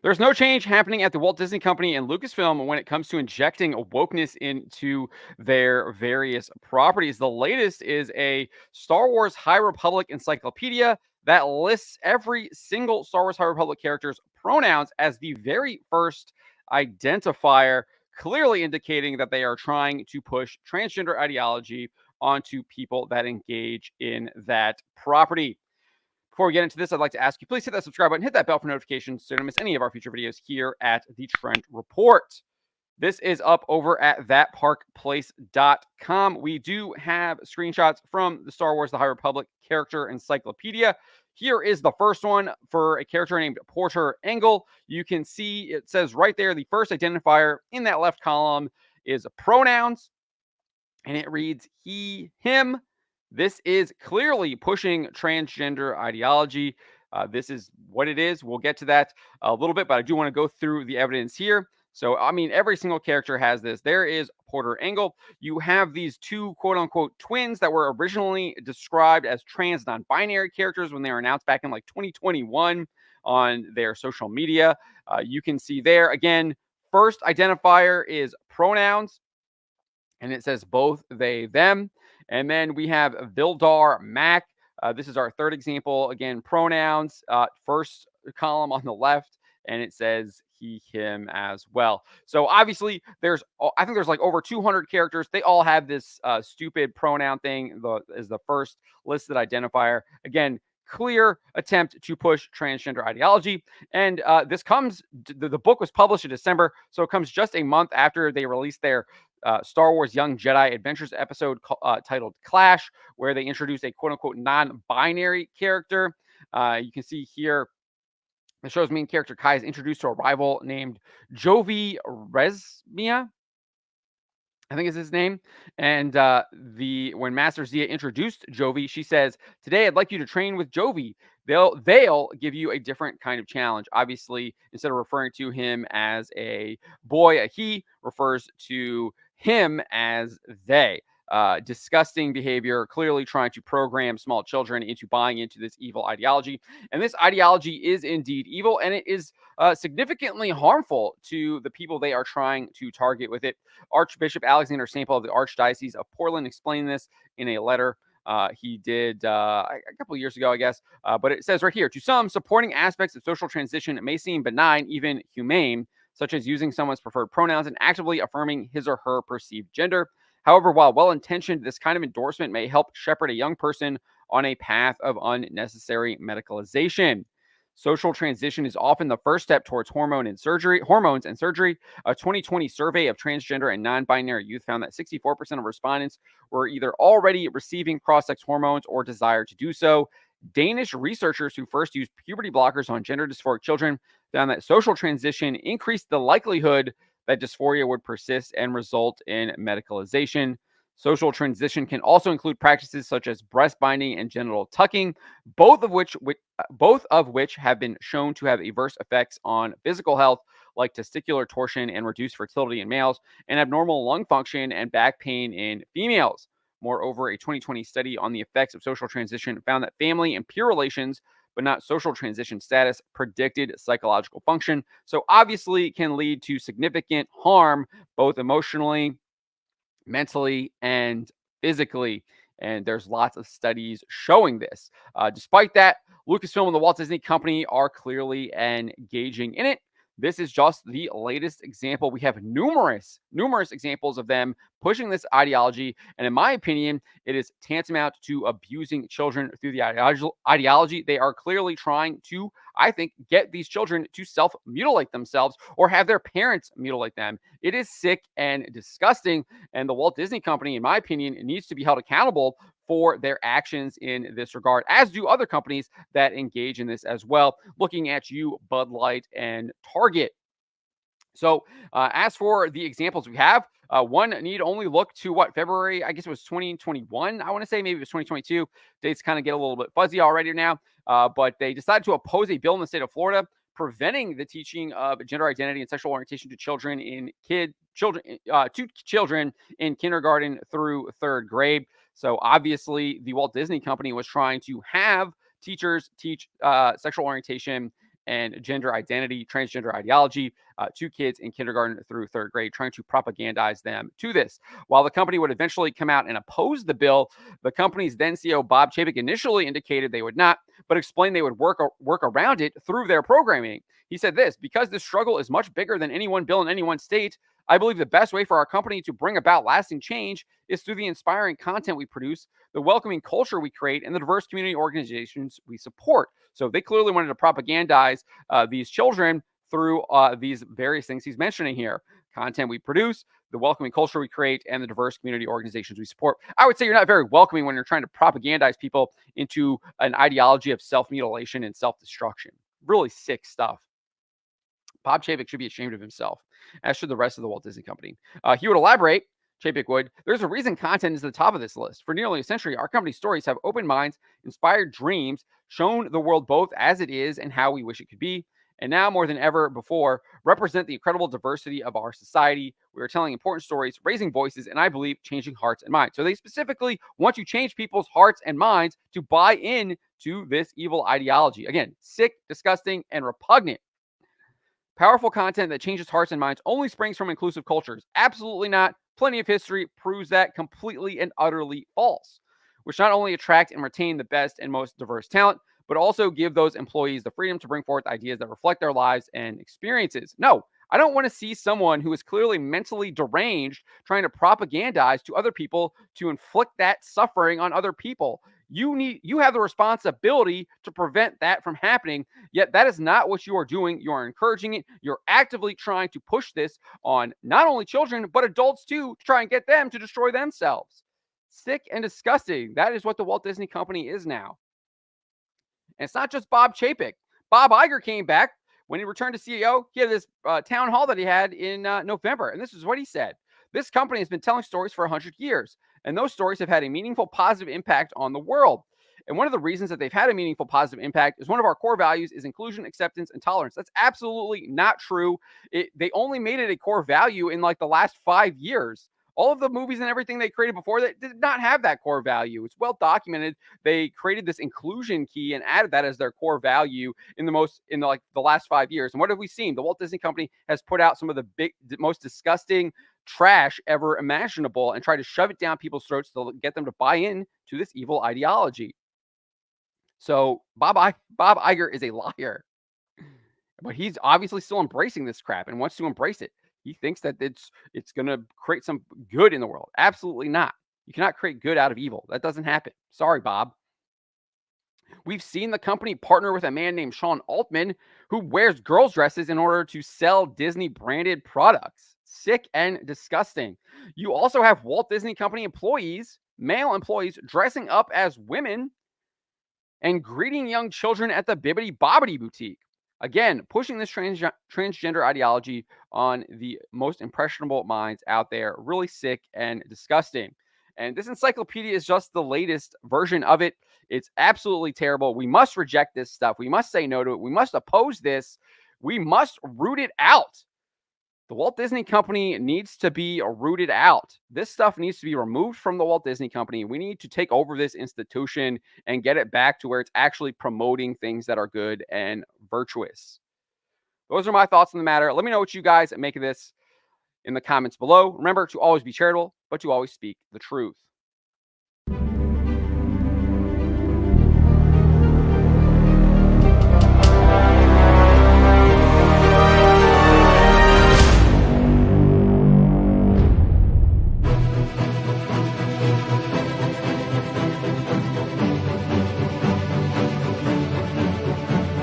There's no change happening at the Walt Disney Company and Lucasfilm when it comes to injecting wokeness into their various properties. The latest is a Star Wars High Republic encyclopedia that lists every single Star Wars High Republic character's pronouns as the very first identifier, clearly indicating that they are trying to push transgender ideology onto people that engage in that property. Before we get into this, I'd like to ask you, please hit that subscribe button, hit that bell for notifications so you don't miss any of our future videos here at the Trend Report. This is up over at thatparkplace.com. We do have screenshots from the Star Wars The High Republic character encyclopedia. Here is the first one for a character named Porter Engle. You can see it says right there, the first identifier in that left column is pronouns, and it reads he, him. This is clearly pushing transgender ideology. This is what it is. We'll get to that a little bit, but I do want to go through the evidence here. So, I mean, every single character has this. There is Porter Engle. You have these two quote unquote twins that were originally described as trans non binary characters when they were announced back in like 2021 on their social media. You can see there again, first identifier is pronouns, and it says both they, them. And then we have Vildar Mac. This is our third example. Again, pronouns, first column on the left, and it says he, him as well. So obviously, I think there's like over 200 characters. They all have this stupid pronoun thing as the first listed identifier. Again, clear attempt to push transgender ideology. And the book was published in December, so it comes just a month after they released their Star Wars Young Jedi Adventures episode titled Clash, where they introduced a quote-unquote non-binary character. You can see here the show's main character Kai is introduced to a rival named Jovi Resmia, I think is his name. And when Master Zia introduced Jovi, she says, "Today I'd like you to train with Jovi. They'll give you a different kind of challenge." Obviously, instead of referring to him as a boy, a he refers to him as they. Disgusting behavior, clearly trying to program small children into buying into this evil ideology. And this ideology is indeed evil, and it is significantly harmful to the people they are trying to target with it. Archbishop Alexander Sample of the Archdiocese of Portland explained this in a letter he did a couple of years ago, I guess. But it says right here, to some, supporting aspects of social transition may seem benign, even humane, such as using someone's preferred pronouns and actively affirming his or her perceived gender. However, while well-intentioned, this kind of endorsement may help shepherd a young person on a path of unnecessary medicalization. Social transition is often the first step towards hormones and surgery. A 2020 survey of transgender and non-binary youth found that 64% of respondents were either already receiving cross-sex hormones or desire to do so. Danish researchers who first used puberty blockers on gender dysphoric children found that social transition increased the likelihood that dysphoria would persist and result in medicalization. Social transition can also include practices such as breast binding and genital tucking, both of which have been shown to have adverse effects on physical health, like testicular torsion and reduced fertility in males, and abnormal lung function and back pain in females. Moreover, a 2020 study on the effects of social transition found that family and peer relations, but not social transition status, predicted psychological function. So obviously can lead to significant harm, both emotionally, mentally, and physically. And there's lots of studies showing this. Despite that, Lucasfilm and the Walt Disney Company are clearly engaging in it. This is just the latest example. We have numerous examples of them pushing this ideology. And in my opinion, it is tantamount to abusing children through the ideology. They are clearly trying to, I think, get these children to self-mutilate themselves or have their parents mutilate them. It is sick and disgusting. And the Walt Disney Company, in my opinion, needs to be held accountable for their actions in this regard, as do other companies that engage in this as well. Looking at you, Bud Light and Target. So as for the examples we have, one need only look to February, I guess it was 2021. I want to say maybe it was 2022. Dates kind of get a little bit fuzzy already now, but they decided to oppose a bill in the state of Florida preventing the teaching of gender identity and sexual orientation to children in kindergarten through third grade. So obviously, the Walt Disney Company was trying to have teachers teach sexual orientation and gender identity, transgender ideology to kids in kindergarten through third grade, trying to propagandize them to this. While the company would eventually come out and oppose the bill, the company's then CEO, Bob Chapek, initially indicated they would not, but explained they would work around it through their programming. He said this: because this struggle is much bigger than any one bill in any one state, I believe the best way for our company to bring about lasting change is through the inspiring content we produce, the welcoming culture we create, and the diverse community organizations we support. So they clearly wanted to propagandize these children through these various things he's mentioning here. Content we produce, the welcoming culture we create, and the diverse community organizations we support. I would say you're not very welcoming when you're trying to propagandize people into an ideology of self-mutilation and self-destruction. Really sick stuff. Bob Chapek should be ashamed of himself, as should the rest of the Walt Disney Company. He would elaborate, Chapek would, there's a reason content is at the top of this list. For nearly a century, our company's stories have opened minds, inspired dreams, shown the world both as it is and how we wish it could be, and now more than ever before, represent the incredible diversity of our society. We are telling important stories, raising voices, and I believe changing hearts and minds. So they specifically want to change people's hearts and minds to buy in to this evil ideology. Again, sick, disgusting, and repugnant. Powerful content that changes hearts and minds only springs from inclusive cultures. Absolutely not. Plenty of history proves that completely and utterly false, which not only attract and retain the best and most diverse talent, but also give those employees the freedom to bring forth ideas that reflect their lives and experiences. No, I don't want to see someone who is clearly mentally deranged trying to propagandize to other people to inflict that suffering on other people. You have the responsibility to prevent that from happening, yet that is not what you are doing. You are encouraging it. You're actively trying to push this on not only children but adults too, to try and get them to destroy themselves. Sick and disgusting. That is what the Walt Disney Company is now. And it's not just Bob Chapek. Bob Iger came back when he returned to CEO. He had this town hall that he had in November, and this is what he said: this company has been telling stories for 100 years, and those stories have had a meaningful, positive impact on the world. And one of the reasons that they've had a meaningful, positive impact is one of our core values is inclusion, acceptance, and tolerance. That's absolutely not true. They only made it a core value in like the last 5 years. All of the movies and everything they created before that did not have that core value. It's well documented. They created this inclusion key and added that as their core value in the last 5 years. And what have we seen? The Walt Disney Company has put out some of the most disgusting trash ever imaginable and tried to shove it down people's throats to get them to buy in to this evil ideology. So Bob Iger is a liar, but he's obviously still embracing this crap and wants to embrace it. He thinks that it's going to create some good in the world. Absolutely not. You cannot create good out of evil. That doesn't happen. Sorry, Bob. We've seen the company partner with a man named Sean Altman who wears girls' dresses in order to sell Disney branded products. Sick and disgusting. You also have Walt Disney Company employees, male employees, dressing up as women and greeting young children at the Bibbidi Bobbidi Boutique. Again, pushing this transgender ideology on the most impressionable minds out there. Really sick and disgusting. And this encyclopedia is just the latest version of it. It's absolutely terrible. We must reject this stuff. We must say no to it. We must oppose this. We must root it out. The Walt Disney Company needs to be rooted out. This stuff needs to be removed from the Walt Disney Company. We need to take over this institution and get it back to where it's actually promoting things that are good and virtuous. Those are my thoughts on the matter. Let me know what you guys make of this in the comments below. Remember to always be charitable, but to always speak the truth.